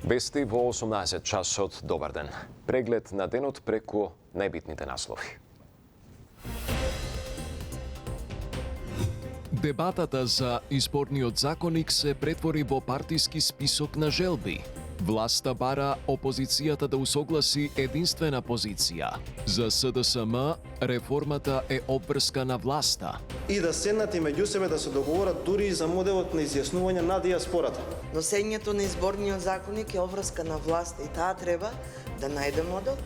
Вести во 18 часот. Добар ден. Преглед на денот преку најбитните наслови. Дебатата за изборниот законник се претвори во партиски список на желби. Власта бара опозицијата да усогласи единствена позиција. За СДСМ, реформата е обврска на власта. И да седнат и меѓу себе да се договорат дури и за моделот на изјаснување на диаспората. Носењето на изборниот законник е обврска на власта и таа треба да најде модел.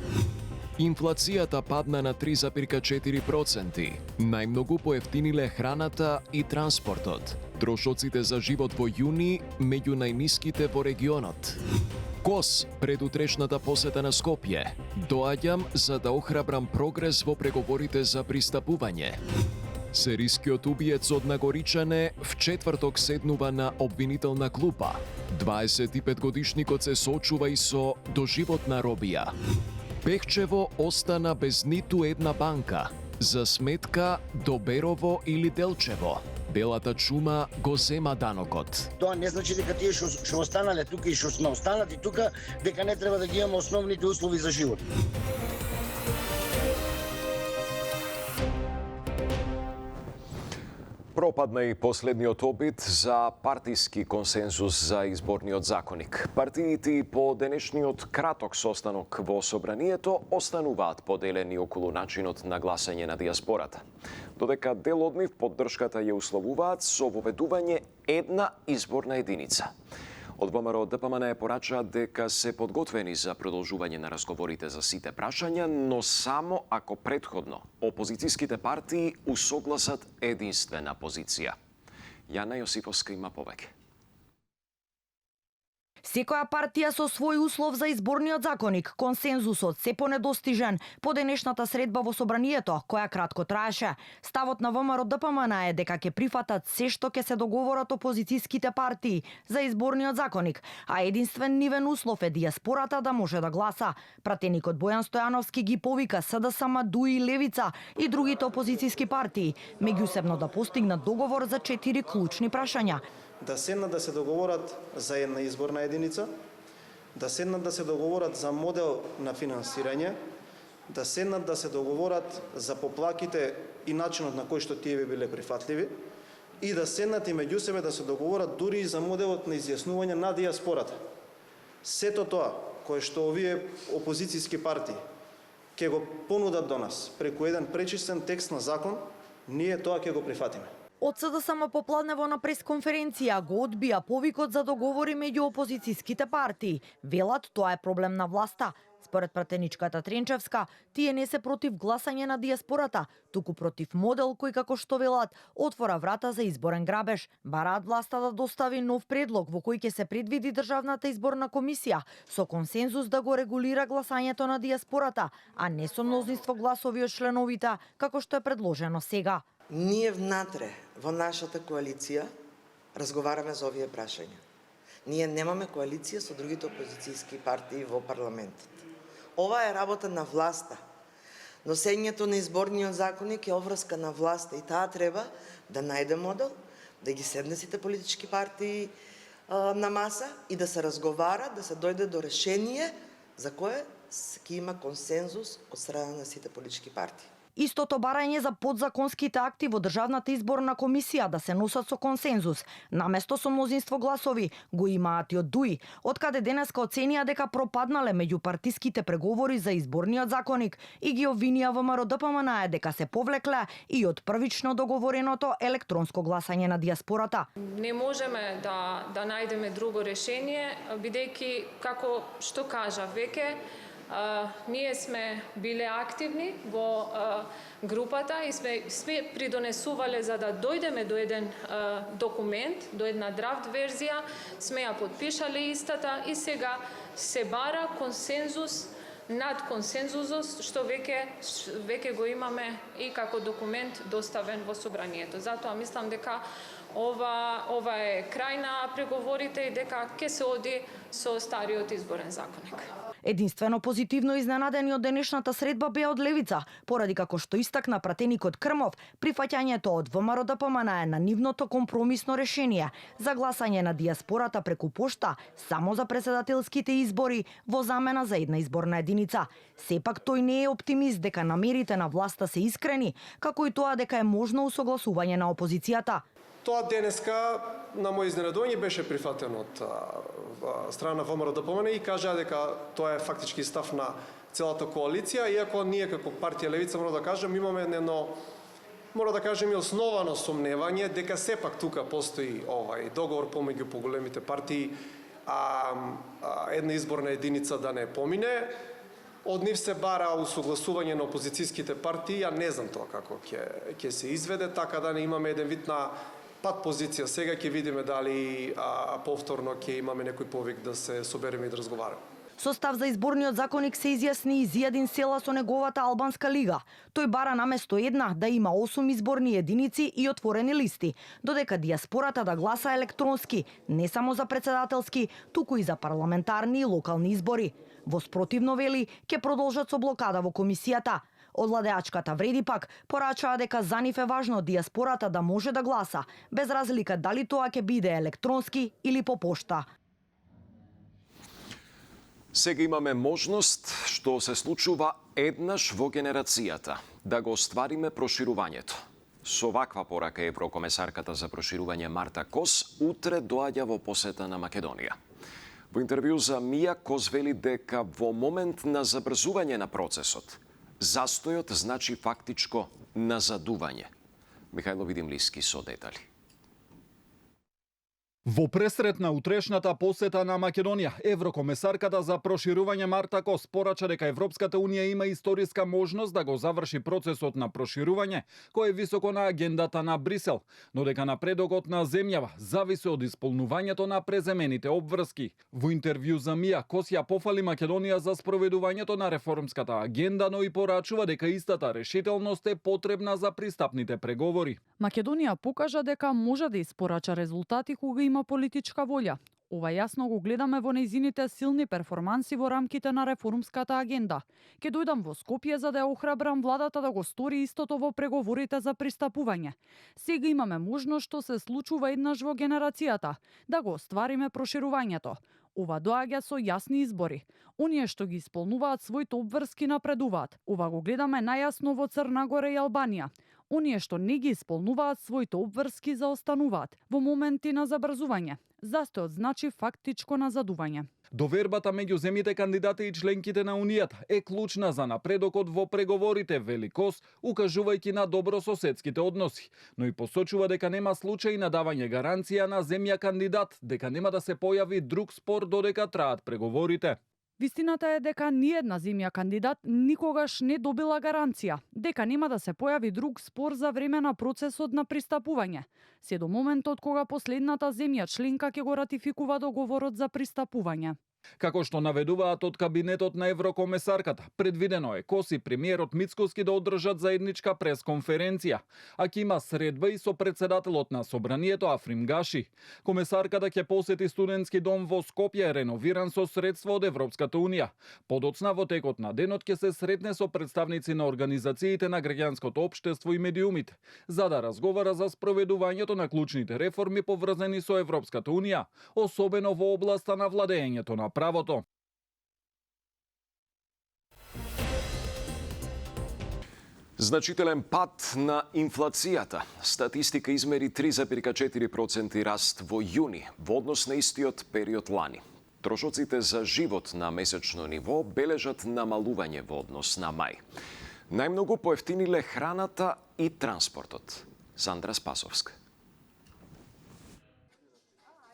Инфлацијата падна на 3,4%. Најмногу поевтиниле храната и транспортот. Трошоците за живот во јуни меѓу најниските во регионот. КОС пред утрешната посета на Скопје. Доаѓам за да охрабрам прогрес во преговорите за пристапување. Серискиот убиец од Нагоричане в четврток седнува на обвинителна клупа. 25-годишникот се соочува и со доживотна робија. Пехчево остана без ниту една банка. За сметка до Берово или Делчево. Белата чума го зема данокот. Тоа не значи дека тие што останале тука и што сме останати тука, дека не треба да ги имаме основните услови за живот. Пропадна и последниот обид за партиски консензус за изборниот законник. Партиите по денешниот краток состанок во собранието остануваат поделени околу начинот на гласање на диаспората. Додека дел од нив поддршката ја условуваат со воведување една изборна единица. Од ВМРО ДПМН порачаат дека се подготвени за продолжување на разговорите за сите прашања, но само ако претходно опозицијските партии усогласат единствена позиција. Јана Јосифовска има повеќе. Секоја партија со свој услов за изборниот законник, консензусот се понедостижен по денешната средба во собранието, која кратко траеше. Ставот на ВМРО ДПМН е дека ќе прифатат се што ќе се договорат опозицијските партии за изборниот законник, а единствен нивен услов е диаспората да може да гласа. Пратеникот Бојан Стојановски ги повика СДСМ, ДУИ, Левица и другите опозицијски партии, меѓусебно да постигнат договор за 4 клучни прашања. Да седнат да се договорат за една изборна единица, да седнат да се договорат за модел на финансирање, да седнат да се договорат за поплаките и начинот на кој што тие би биле прифатливи и да седнат и меѓу себе да се договорат дури и за моделот на изјаснување на диаспората. Сето тоа кое што овие опозицијски партии ќе го понудат до нас преку еден пречистен текст на закон, ние тоа ќе го прифатиме. Од СДСМ попладнево на пресконференција го одбија повикот за договори меѓу опозицијските партии. Велат тоа е проблем на власта. Според пратеничката Тренчевска, тие не се против гласање на диаспората, туку против модел кој, како што велат, отвора врата за изборен грабеж. Бараат власта да достави нов предлог во кој ќе се предвиди Државната изборна комисија со консензус да го регулира гласањето на диаспората, а не со мнозинство гласови од членовите, како што е предложено сега. Ние внатре, во нашата коалиција, разговараме за овие прашања. Ние немаме коалиција со другите опозицијски партии во парламентот. Ова е работа на власта. Носењето на изборниот законник е обврска на власта и таа треба да најде модел, да ги седне сите политички партии на маса и да се разговара, да се дојде до решение за кое ќе има консензус од страна на сите политички партии. Истото барање за подзаконските акти во Државната изборна комисија да се носат со консензус, наместо со мнозинство гласови, го имаат и од ДУИ, откаде денеска оценија дека пропаднале меѓу партиските преговори за изборниот законник и ги обвинија ВМРО ДПМН дека се повлекле и од првично договореното електронско гласање на диаспората. Не можеме да најдеме друго решение, бидејќи, како што кажа веќе, ние сме биле активни во групата и сме придонесувале за да дојдеме до еден документ, до една драфт верзија, сме ја подпишале истата и сега се бара консензус над консензусот што веќе го имаме и како документ доставен во собранието. Затоа мислам дека ова е крај на преговорите и дека ќе се оди со стариот изборен законник. Единствено позитивно изненадени од денешната средба беа од левица, поради како што истакна пратеникот Крмов, прифаќањето од ВМРО-ДПМН е на нивното компромисно решение за гласање на дијаспората преку пошта само за претседателските избори во замена за една изборна единица. Сепак тој не е оптимист дека намерите на власта се искрени, како и тоа дека е можно усогласување на опозицијата. Тоа денеска, на мој изненадување, беше прифатено од страна на ВМРО-ДПМН и кажа дека тоа е фактички став на целата коалиција, иако ние како партија Левица мора да кажем имаме едно и основано сомневање дека сепак тука постои договор помеѓу поголемите партии, една изборна единица да не помине. Од нив се бара усогласување на опозицијските партии, ја не знам тоа како ќе се изведе, така да не имаме еден вид на пат позиција. Сега ќе видиме дали повторно ќе имаме некој повик да се собереме и да разговараме. Состав за изборниот законник се изјасни и Зијадин Села со неговата албанска лига. Тој бара наместо една да има 8 изборни единици и отворени листи, додека дијаспората да гласа електронски, не само за претседателски, туку и за парламентарни и локални избори. Во спротивно, вели, ќе продолжат со блокада во комисијата. Од владеачката вреди пак порачаа дека за нив е важно дијаспората да може да гласа, без разлика дали тоа ќе биде електронски или по пошта. Сега имаме можност, што се случува еднаш во генерацијата, да го оствариме проширувањето. Со ваква порака еврокомесарката за проширување Марта Кос утре доаѓа во посета на Македонија. Во интервју за Мија Кос вели дека во момент на забрзување на процесот, застојот значи фактичко назадување. Михајло Видимлиски со детали. Во пресрет на утрешната посета на Македонија, еврокомесарката за проширување Марта Кос порача дека Европската Унија има историска можност да го заврши процесот на проширување, кој е високо на агендата на Брисел, но дека напредокот на земјава зависи од исполнувањето на преземените обврски. Во интервју за Мија, Кос ја пофали Македонија за спроведувањето на реформската агенда, но и порачува дека истата решителност е потребна за пристапните преговори. Македонија покажа дека може да испорача резултати кога има политичка волја. Ова јасно го гледаме во нејзините силни перформанси во рамките на реформската агенда. Ке дојдам во Скопје за да ја охрабрам владата да го стори истото во преговорите за пристапување. Сега имаме можност што се случува еднаш во генерацијата, да го оствариме проширувањето. Ова доаѓа со јасни избори. Оние што ги исполнуваат своите обврски напредуваат. Ова го гледаме најасно во Црна Гора и Албанија. Оние што не ги исполнуваат своите обврски заостануваат во моменти на забрзување. Застојот значи фактичко назадување. Довербата меѓу земјите кандидати и членките на Унијата е клучна за напредокот во преговорите, вели Кос, укажувајќи на добрососедските односи, но и посочува дека нема случај на давање гаранција на земја кандидат, дека нема да се појави друг спор додека траат преговорите. Вистината е дека ниедна земја кандидат никогаш не добила гаранција дека нема да се појави друг спор за време на процесот на пристапување, се до моментот кога последната земја членка ќе го ратификува договорот за пристапување. Како што наведуваат од кабинетот на еврокомесарката, предвидено е Кос и премиерот Мицкоски да одржат заедничка пресконференција, а ќе има средба и со претседателот на собранието Африм Гаши. Комесарката ќе посети студентски дом во Скопје, реновиран со средства од Европската Унија. Подоцна во текот на денот ќе се сретне со представници на организациите на граѓанското општество и медиумите, за да разговара за спроведувањето на клучните реформи поврзани со Европската Унија, особено во областа на владењето на правото. Значителен пад на инфлацијата. Статистика измери 3,4% раст во јуни, во однос на истиот период лани. Трошоците за живот на месечно ниво бележат намалување во однос на мај. Најмногу поевтиниле храната и транспортот. Сандра Спасовска.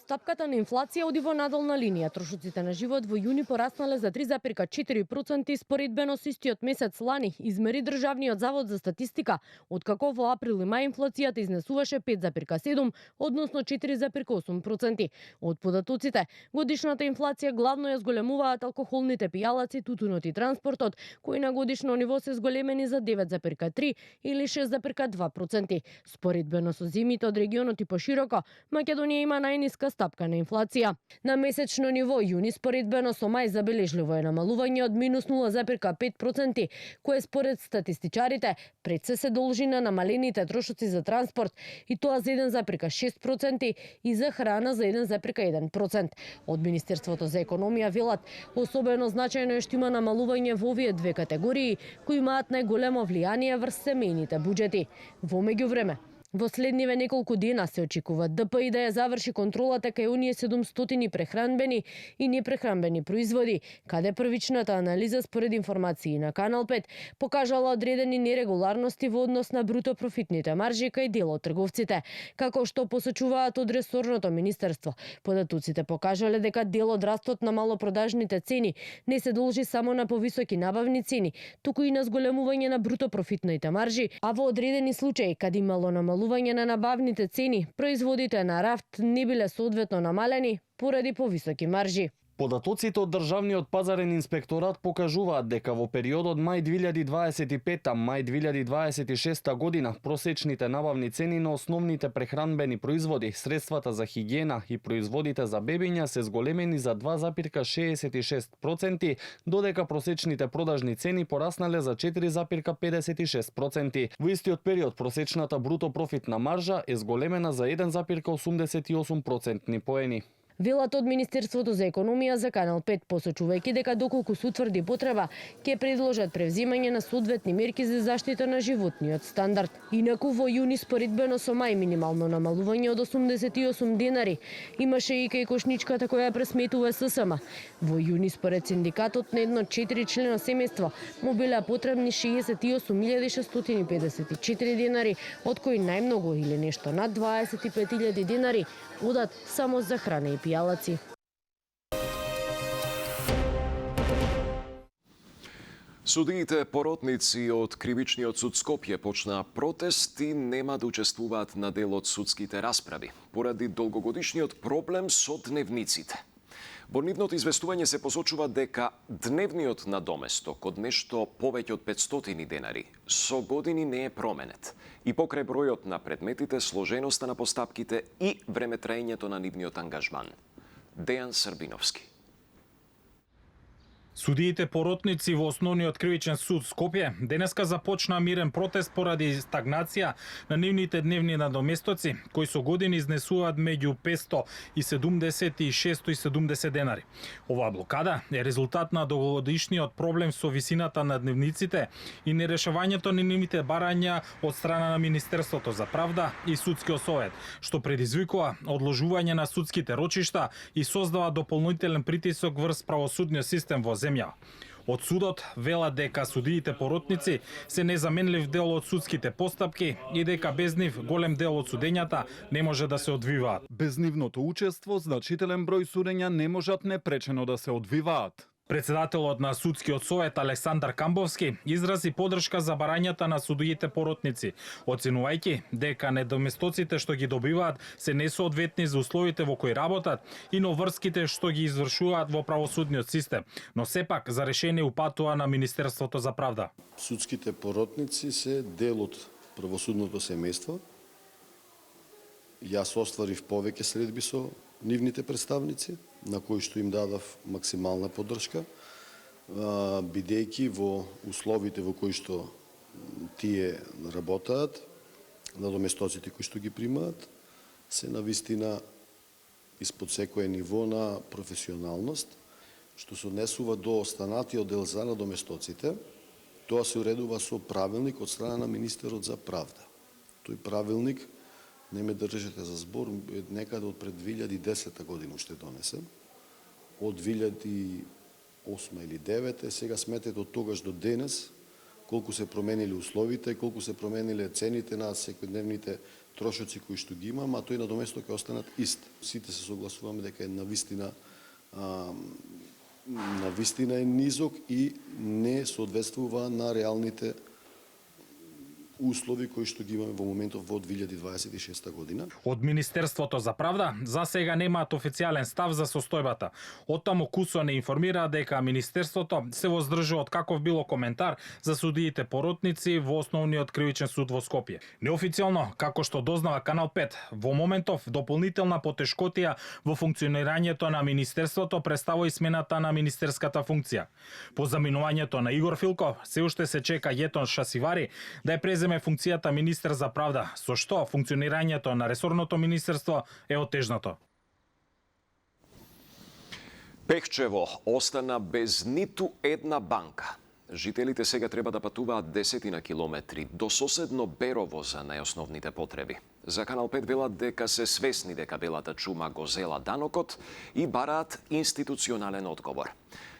стапката на инфлација оди во надолна линија. Трошоците на живот во јуни пораснале за 3,4% споредбено со истиот месец лани, измери Државниот завод за статистика, откако во април и мај инфлацијата изнесуваше 5,7, односно 4,8%. Од податоците, годишната инфлација главно ја зголемуваат алкохолните пијалаци, тутунот и транспортот, кои на годишно ниво се зголемени за 9,3 или 6,2%. Споредбено со земјите од регионот и пошироко, Македонија има најниска стапка на инфлација. На месечно ниво јуни споредбено со мај забележливо е намалување од минус 0,5%, кое според статистичарите пред се должи на намалените трошоци за транспорт, и тоа за 1,6% и за храна за 1,1%. Од Министерството за економија велат, особено значајно е што има намалување во овие две категории кои имаат најголемо влијание врз семејните буџети. Во меѓувреме, во следниве неколку дена се очекува ДПИ да ја заврши контролата кај оние 700 прехранбени и непрехранбени производи, каде првичната анализа според информации на Канал 5 покажала одредени нерегуларности во однос на бруто профитните маржи кај дел од трговците. Како што посочуваат од ресорното министерство, податоците покажале дека дел од растот на малопродажните цени не се должи само на повисоки набавни цени, туку и на зголемување на бруто профитните маржи, а во одредени случаи каде имало намалување на набавните цени, производите на рафт не биле соодветно намалени поради повисоки маржи. Податоците од Државниот пазарен инспекторат покажуваат дека во периодот мај 2025-мај 2026 година просечните набавни цени на основните прехранбени производи, средствата за хигиена и производите за бебиња се зголемени за 2,66%, додека просечните продажни цени пораснале за 4,56%. Во истиот период просечната бруто профитна маржа е зголемена за 1,88% поени. Велат од Министерството за економија за Канал 5, посочувајќи дека доколку се утврди потреба, ќе предложат превзимање на соодветни мерки за заштита на животниот стандард. Инаку во јуни споредбено со мај минимално намалување од 88 денари имаше и кај кошничката која пресметува ССМ. Во јуни според синдикатот на едно 4-члено семејство му биле потребни 68.654 денари, од кои најмногу или нешто над 25.000 денари одат само за храна и пијалаци. Судиите поротници од Кривичниот суд Скопје почнаа протест и нема да учествуваат на дел од судските расправи, поради долгогодишниот проблем со дневниците. Во нивното известување се посочува дека дневниот надоместок од нешто повеќе од 500 денари со години не е променет и покрај бројот на предметите, сложеноста на постапките и времетраењето на нивниот ангажман. Дејан Србиновски. Судиите поротници во Основниот кривичен суд Скопје денеска започна мирен протест поради стагнација на нивните дневни надоместоци, кои со години изнесуваат меѓу 570 и 670 денари. Оваа блокада е резултат на долгогодишниот проблем со висината на дневниците и нерешавањето на нивните барања од страна на Министерството за правда и Судскиот совет, што предизвикува одложување на судските рочишта и создава дополнителен притисок врз правосудниот систем во земја. Од судот велат дека судиите поротници се незаменлив дел од судските постапки и дека без нив голем дел од судењата не може да се одвиваат. Без нивното учество значителен број судења не можат непречено да се одвиваат. Председателот на Судскиот совет Александар Камбовски изрази поддршка за барањата на судиите поротници, оценувајќи дека недоместоците што ги добиваат се несоодветни за условите во кои работат и новрските што ги извршуваат во правосудниот систем, но сепак за решение упатува на Министерството за правда. Судските поротници се дел од правосудното семејство. Јас остварив повеќе средби со нивните представници, на кои што им дадав максимална поддршка, бидејќи во условите во кои што тие работаат, надоместоците кои што ги примаат, се навистина испод секое ниво на професионалност, што се однесува до останатиот дел за надоместоците. Тоа се уредува со правилник од страна на министерот за правда. Тој правилник, не ме држите за збор, некаде од пред 2010 година уште донесен. Од 2008 или 2009, сега сметете од тогаш до денес, колку се променили условите, колку се промениле цените на секојдневните трошоци кои што ги имаме, а тој надоместо ќе останат ист. Сите се согласуваме дека е навистина е низок и не соодветствува на реалните услови кои што ги имаме во моментов во 2026 година. Од Министерството за правда за сега немаат официјален став за состојбата. Оттаму КУСО не информира дека Министерството се воздржува од каков било коментар за судиите поротници во Основниот кривичен суд во Скопје. Неофицијално, како што дознава Канал 5, во моментов дополнителна потешкотија во функционирањето на Министерството представува и смената на министерската функција. По заминувањето на Игор Филков, се уште се чека Јетон Шасивари да ја преземе функцијата министер за правда, со што функционирањето на ресорното министерство е отежнато. Пехчево остана без ниту една банка. Жителите сега треба да патуваат десетина километри до соседно Берово за најосновните потреби. За Канал 5 велат дека се свесни дека белата чума го зела данокот и бараат институционален одговор.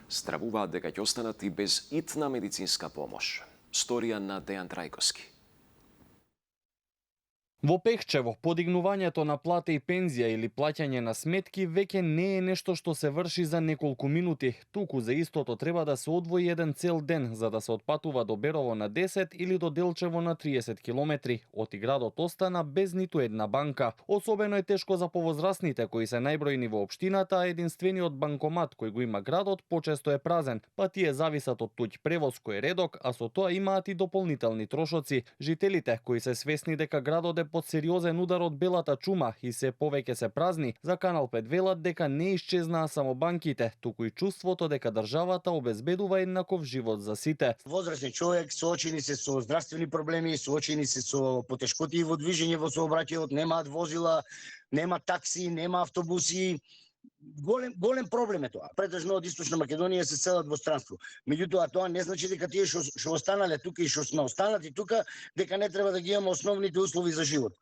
Стравуваат дека ќе останат и без итна медицинска помош. Сторија на Дејан Трајковски. Во Пехчево, подигнувањето на плата и пензија или плаќање на сметки веќе не е нешто што се врши за неколку минути, туку за истото треба да се одвои еден цел ден за да се отпатува до Берово на 10 или до Делчево на 30 километри. Од градот остана без ниту една банка. Особено е тешко за повозрастните кои се најбројни во општината, а единствениот банкомат кој го има градот почесто е празен, па тие зависат од туѓ превоз кој е редок, а со тоа имаат и дополнителни трошоци. Жителите кои се свесни дека градот е под сериозен удар од белата чума и се повеќе се празни, за Канал 5 велат дека не исчезнаа само банките, туку и чувството дека државата обезбедува еднаков живот за сите. Возрастен човек соочени се со здравствени проблеми, соочени се со потешкоти во движење во сообраќајот, немаат возила, нема такси, нема автобуси. Голем проблем е тоа. Претежно од Источна Македонија се селат во странство. Меѓутоа тоа не значи дека тие што останале тука и што сме останати тука, дека не треба да ги имаме основните услови за живот.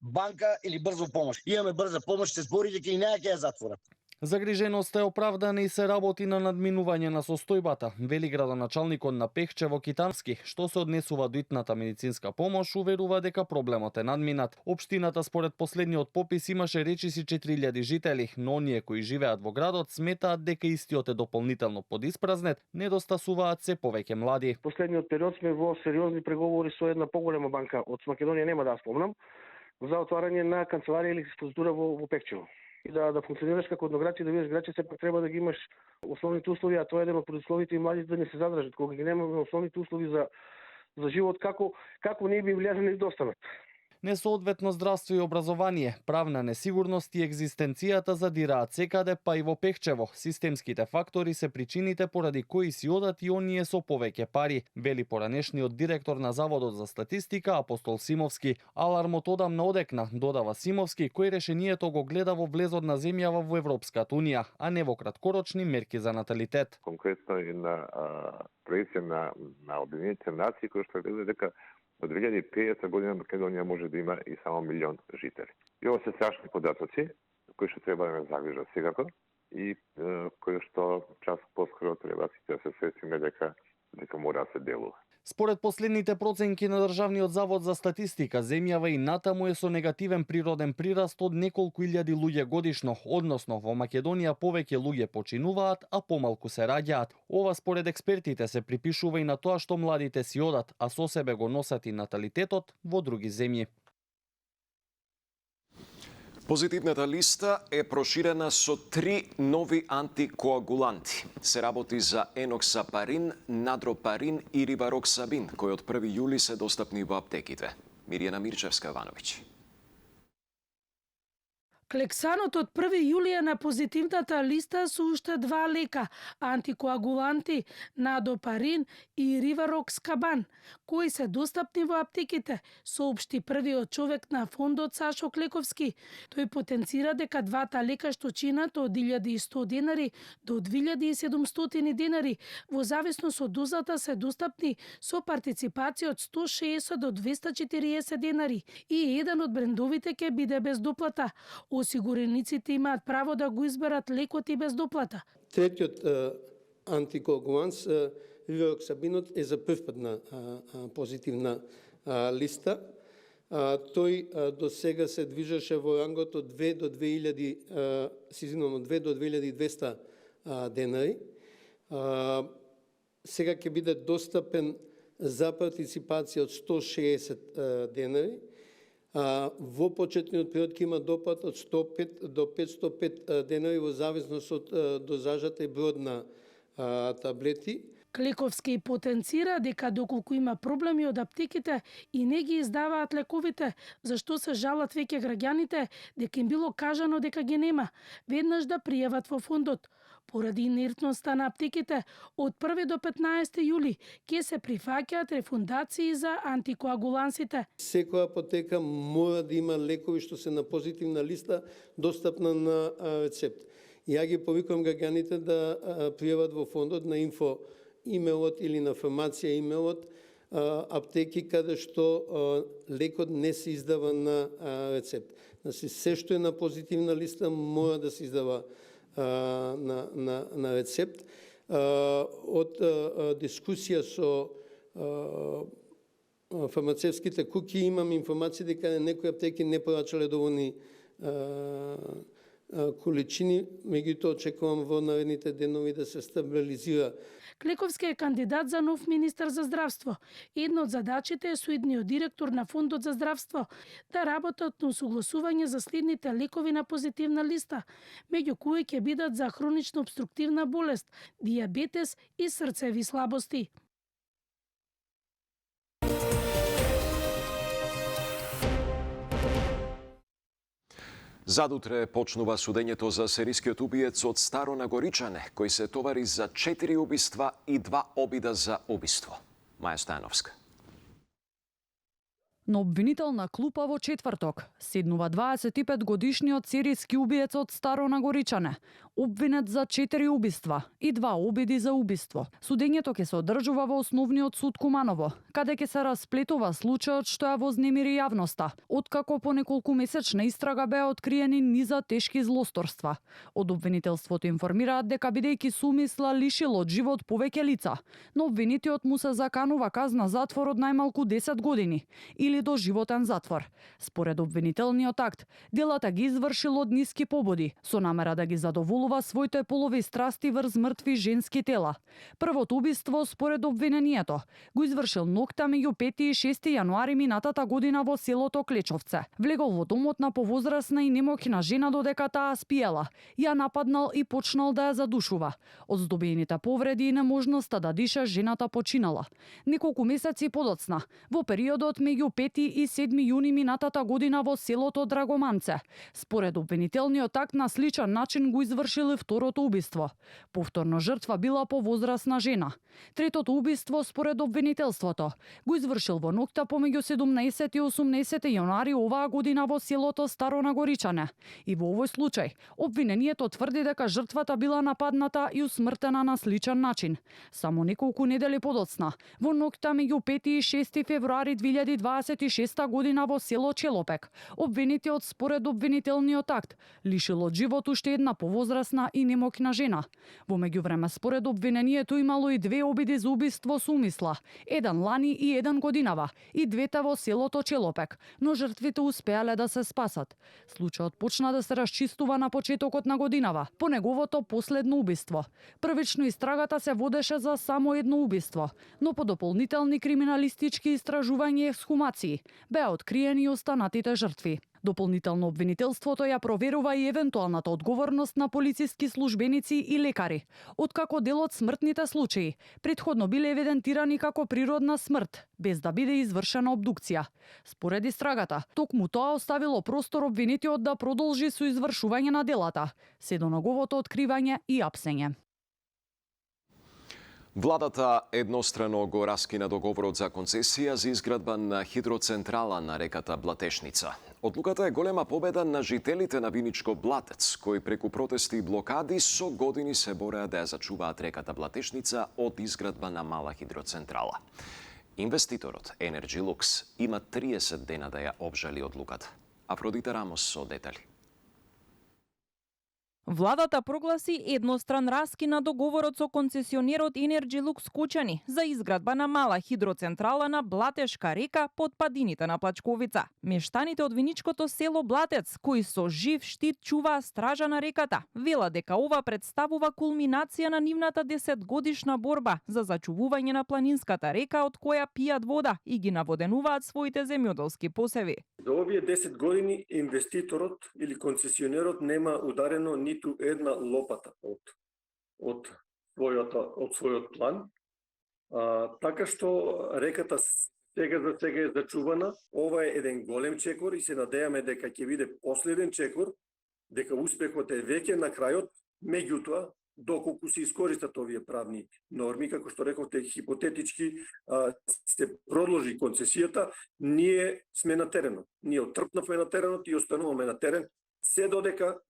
Банка или брза помош. Имаме брза помош, се збори дека и неа ќе ја затворат. Загриженоста е оправдана и се работи на надминување на состојбата, вели градоначалникот на Пехчево Китански, што се однесува до итната медицинска помош, уверува дека проблемот е надминат. Општината според последниот попис имаше речиси 4000 жители, но оние кои живеат во градот сметаат дека истиот е дополнително подиспразнет, недостасуваат се повеќе млади. Последниот период сме во сериозни преговори со една поголема банка од Македонија, нема да спомнам, за отварање на канцеларија или експозитура во Пехчево. И да функционираш како еднограчи, да бидеш грачи, сепак треба да ги имаш основните услови, а тоа е еден од предусловите и младите да не се задржат. Кога ги немаме основните услови за живот, како ние би влезени да останат. Несоодветно здравство и образование, правна несигурност и екзистенцијата задираат секаде, па и во Пехчево. Системските фактори се причините поради кои си одат и оние со повеќе пари, вели поранешниот директор на Заводот за статистика Апостол Симовски. Алармот одамна одекна, додава Симовски, кој решението го гледа во влезот на земјава во Европската унија, а не во краткорочни мерки за наталитет. Конкретно и на проекција на Обединетите нации, кој што гледа дека до 2050 година Македонија може да има и само 1 милион жители. И ова се страшни податоци, кои што треба да ме загрижат секако и кои што час поскоро треба да се свесиме дека мора да се делува. Според последните проценки на Државниот завод за статистика, земјава и натаму е со негативен природен прираст од неколку илјади луѓе годишно, односно во Македонија повеќе луѓе починуваат, а помалку се раѓаат. Ова според експертите се припишува и на тоа што младите си одат, а со себе го носат и наталитетот во други земји. Позитивната листа е проширена со 3 нови антикоагуланти. Се работи за еноксапарин, надропарин и ривароксабин, кои од 1 јули се достапни во аптеките. Мирјана Мирчевска-Вановиќ. Клексанот од 1 јули е на позитивната листа со уште 2 лека антикоагуланти надопарин и ривароксабин, кои се достапни во аптеките, соопшти првиот човек на фондот Сашо Клековски. Тој потенцира дека двата лека што чинат од 1100 денари до 2700 денари, во зависност од дозата се достапни со партиципација од 160 до 240 денари и еден од брендовите ќе биде без доплата. Осигурениците имаат право да го изберат лекот и без доплата. Третиот антикоагулант, ривароксабинот, е за прв пат на позитивна листа. тој до сега се движеше во рангот од 2 до 2200 денари. Сега ќе биде достапен за партиципација од 160 денари. Во почетниот период ќе има доплат од 105 до 505 денари во зависност од дозажата и бројот на таблети. Клековски потенцира дека доколку има проблеми од аптеките и не ги издаваат лековите, зашто се жалат веќе граѓаните дека им било кажано дека ги нема, веднаш да пријават во фондот. Поради инертноста на аптеките, од 1 до 15 јули ќе се прифаќаат рефундации за антикоагулансите. Секоја аптека мора да има лекови што се на позитивна листа, достапна на рецепт. Ја ги повикувам граѓаните да пријават во фондот на инфо имејлот или на фармација имејлот аптеки каде што лекот не се издава на рецепт. Значи, се што е на позитивна листа мора да се издава на рецепт. Од дискусија со фармацевските куќи имам информација дека некои аптеки не порачале доволни количини, меѓутоа очекувам во наредните денови да се стабилизира. Клековски е кандидат за нов министер за здравство. Една од задачите е со идниот директор на Фондот за здравство да работат на усогласување за следните лекови на позитивна листа, меѓу кои ќе бидат за хронична обструктивна болест, дијабетес и срцеви слабости. Задутре почнува судењето за серискиот убиец од Старо Нагоричане, кој се товари за 4 убиства и 2 обида за убиство. Маја Стојановска. На обвинителна клупа во четврток седнува 25-годишниот серијски убиец од Старо Нагоричане, обвинет за 4 убиства и 2 обиди за убиство. Судењето ќе се одржува во Основниот суд Куманово, каде ќе се расплетува случајот што ја вознемири јавноста, откако по неколку месечна истрага беа откриени низа тешки злосторства. Од обвинителството информираат дека бидејќи сумисла лишило од живот повеќе лица, но обвинитиот му се заканува казна затвор од најмалку 10 години или до животен затвор. Според обвинителниот акт, делата ги извршил од ниски пободи, со намера да ги задоволува своите полови страсти врз мртви женски тела. Првото убиство, според обвинението, го извршил ноќта меѓу 5 и 6 јануари минатата година во селото Клечовце. Влегол во домот на повозрасна и немоќна жена додека таа спиела, ја нападнал и почнал да ја задушува. Од здобиените повреди и неможноста да диша, жената починала. Неколку месеци подоцна, во периодот меѓу 5 и 7 јуни минатата година во селото Драгоманце. Според обвинителниот акт на сличен начин го извршил и второто убиство. Повторно жртва била повозрасна жена. Третото убиство, според обвинителството, го извршил во ноќта помеѓу 17 и 18 јануари оваа година во селото Старо Нагоричане. И во овој случај, обвинението тврди дека жртвата била нападната и усмртена на сличен начин. Само неколку недели подоцна, во ноќта меѓу 5 и 6 февруари 2026 година во село Челопек, обвинитиот според обвинителниот акт лишил од живот уште една повозрасна и немоќна жена. Во меѓувреме, според обвинението имало и 2 обиди за убиство со умисла, еден лани и еден годинава, и двете во селото Челопек, но жртвите успеале да се спасат. Случајот почна да се расчистува на почетокот на годинава, по неговото последно убиство. Првично истрагата се водеше за само едно убиство, но по дополнителни криминалистички истражувања и ексхумации беа откриени и останатите жртви. Дополнително обвинителството ја проверува и евентуалната одговорност на полициски службеници и лекари, откако дел од смртните случаи претходно биле евидентирани како природна смрт, без да биде извршена обдукција. Според истрагата, токму тоа оставило простор обвинитиот да продолжи со извршување на делата, се до неговото откривање и апсење. Владата еднострано го раскина договорот за концесија за изградба на хидроцентрала на реката Блатешница. Одлуката е голема победа на жителите на Виничко Блатец, кои преку протести и блокади со години се бореа да ја зачуваат реката Блатешница од изградба на мала хидроцентрала. Инвеститорот Energy Lux има 30 дена да ја обжали одлуката. Афродита Рамос со детали. Владата прогласи едностран раскин на договорот со концесионерот Енерджи-Лукс Кучани за изградба на мала хидроцентрала на Блатешка река под падините на Плачковица. Мештаните од виничкото село Блатец, кои со жив штит чуваа стража на реката, вела дека ова представува кулминација на нивната 10-годишна борба за зачувување на планинската река од која пијат вода и ги наводенуваат своите земјоделски посеви. За овие 10 години инвеститорот или концесионерот нема ударено ниту една лопата од својот план. Така што реката сега за сега е зачувана. Ова е еден голем чекор и се надејаме дека ќе биде последен чекор, дека успехот е веќе на крајот. Меѓутоа, доколку се искористат овие правни норми, како што рековте, хипотетички се продолжи концесијата, ние сме на теренот. Ние отрпнавме на теренот и остануваме на терен, се додека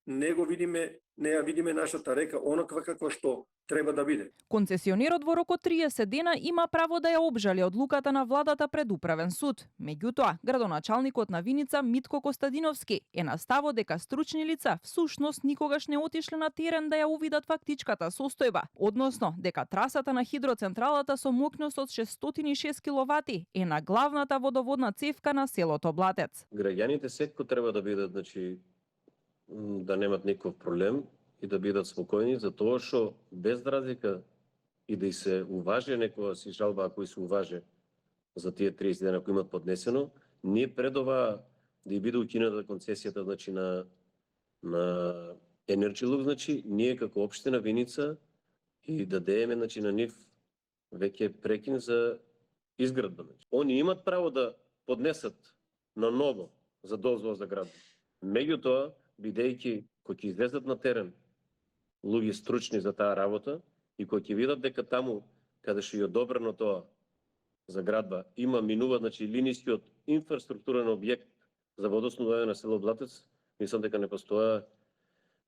не ја видиме нашата река онаква каква што треба да биде. Концесионерот во рок од 30 дена има право да ја обжали одлуката на владата пред управен суд. Меѓутоа, градоначалникот на Виница Митко Костадиновски е на ставот дека стручни лица всушност никогаш не отишле на терен да ја увидат фактичката состојба, односно дека трасата на хидроцентралата со мокност од 606 киловати е на главната водоводна цевка на селото Блатец. Граѓаните секој треба да бидат, да немат никаков проблем и да бидат спокојни, затоа што без разлика и да и се уважи некоја си жалба, ако и се уважи за тие 30 дена кои имат поднесено, ние пред ова да и биде укината концесијата на Енерджи-Лукс, ние како општина Виница и да дееме на нив веќе прекин за изградба. Они имат право да поднесат на ново за дозвола за градба. Меѓутоа, бидејќи кои ќе излезат на терен луѓе стручни за таа работа и кои ќе видат дека таму каде што е одобрено тоа за градба има минува линискиот инфраструктурен објект за водоснабдување на село Блатец, мислам дека не постоја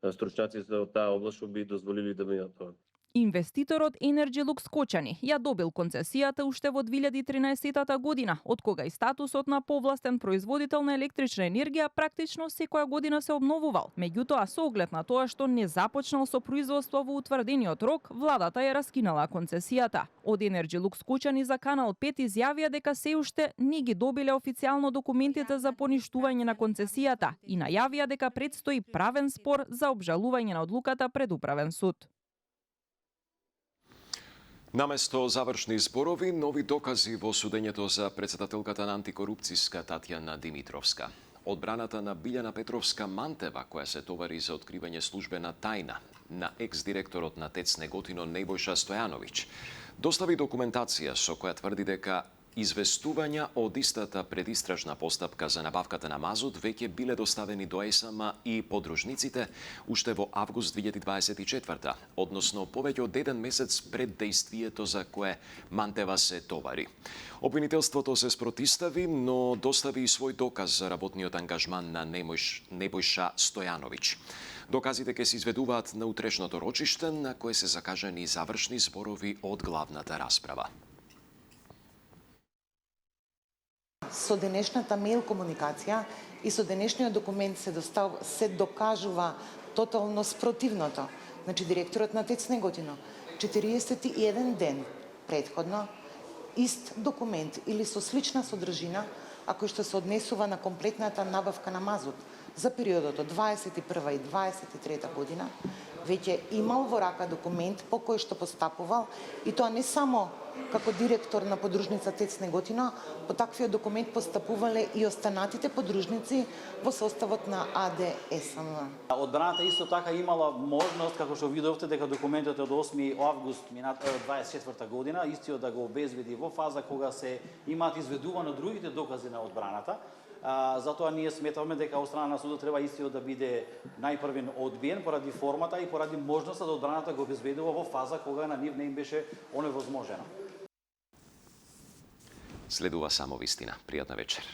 стручњаци од таа област што би дозволили да минат тоа. Инвеститорот Енерджи-Лукс Кочани ја добил концесијата уште во 2013 година, од кога и статусот на повластен производител на електрична енергија практично секоја година се обновувал. Меѓутоа, со оглед на тоа што не започнал со производство во утврдениот рок, владата ја раскинала концесијата. Од Енерджи-Лукс Кочани за Канал 5 изјавија дека се уште не ги добиле официјално документите за поништување на концесијата и најавија дека предстои правен спор за обжалување на одлуката пред управен суд. Наместо завршни зборови, нови докази во судењето за претседателката на антикорупцијска Татјана Димитровска. Одбраната на Билјана Петровска-Мантева, која се товари за откривање службена тајна на екс-директорот на ТЕЦ Неготино Нејбојша Стојановиќ, достави документација со која тврди дека известувања од истата предистражна постапка за набавката на мазут веќе биле доставени до ЕСМ и подружниците уште во август 2024, односно повеќе од 1 месец пред дејствието за кое Мантева се товари. Обвинителството се спротистави, но достави и свој доказ за работниот ангажман на Нејбојша Стојановиќ. Доказите ќе се изведуваат на утрешното рочиште, на кое се закажани завршни зборови од главната расправа. Со денешната мејл комуникација и со денешниот документ се докажува тотално спротивното. Значи, директорот на ТЕЦ Неготино 41 ден претходно ист документ или со слична содржина, ако што се однесува на комплетната набавка на мазут за периодот од 21 и 23 година, веќе имал во рака документ по кој што постапувал, и тоа не само како директор на подружница ТЕЦ Неготино, по таквиот документ постапувале и останатите подружници во составот на АДСМ. Одбраната исто така имала можност, како што видовте, дека документот од 8 август 24 година, истиот да го обезбеди во фаза кога се имаат изведувано другите докази на одбраната. Затоа ние сметавме дека од страна на судот треба истиот да биде најпрвен одбиен поради формата и поради можноста да одбраната го обезбедува во фаза кога на нив не им беше оневозможено. Следува само вистина. Пријатна вечер.